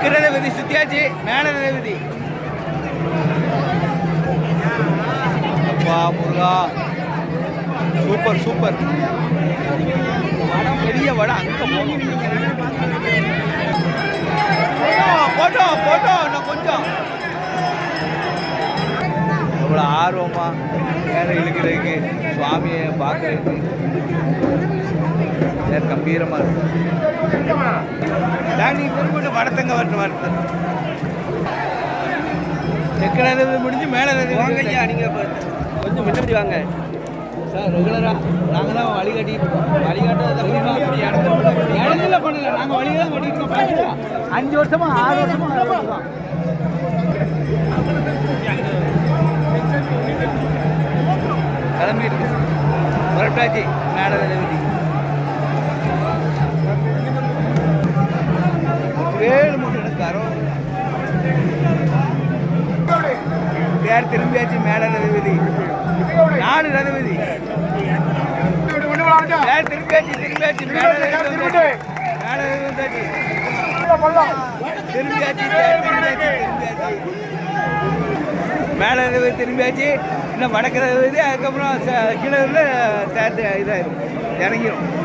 தெற்கிறத விதி சுத்தியாச்சு, மேல விதி. அப்பா முருகா, சூப்பர் சூப்பர். வடம் பெரிய வடம், அங்க போட்டோம் போட்டோம் இன்னும் கொஞ்சம். எவ்வளோ ஆர்வமா மேலே இழுக்கிறதுக்கு, சுவாமியை பார்க்கறதுக்கு கம்பீரமா இருக்கு. நீ திரும்ப வடத்தங்க வரட்டு வரட்டு தெற்கிறது முடிஞ்சு மேலே வாங்க ஐயா. நீங்கள் கொஞ்சம் முன்னாடி வாங்க சார். ரெகுலராக நாங்கள் தான் வழிகாட்டிட்டு இருக்கோம். வழிகாட்டுறது இடத்துல பண்ணல, நாங்கள் வழி தான் பண்ணியிருக்கோம். 5 வருஷமா 6 வருஷமா கிளம்பிட்டு புரட்டாச்சி மேலே விதி. 7 மூணு எடுக்காரோ பேர் திரும்பியாச்சு. மேலே விதி 4 ரதவிதி பேர் திரும்பியாச்சு. திரும்பியாச்சு மேலே திரும்பியாச்சு. இன்னும் வடக்கு ரதவிதி. அதுக்கப்புறம் கீழே இதாயிரும், இறங்கிடும்.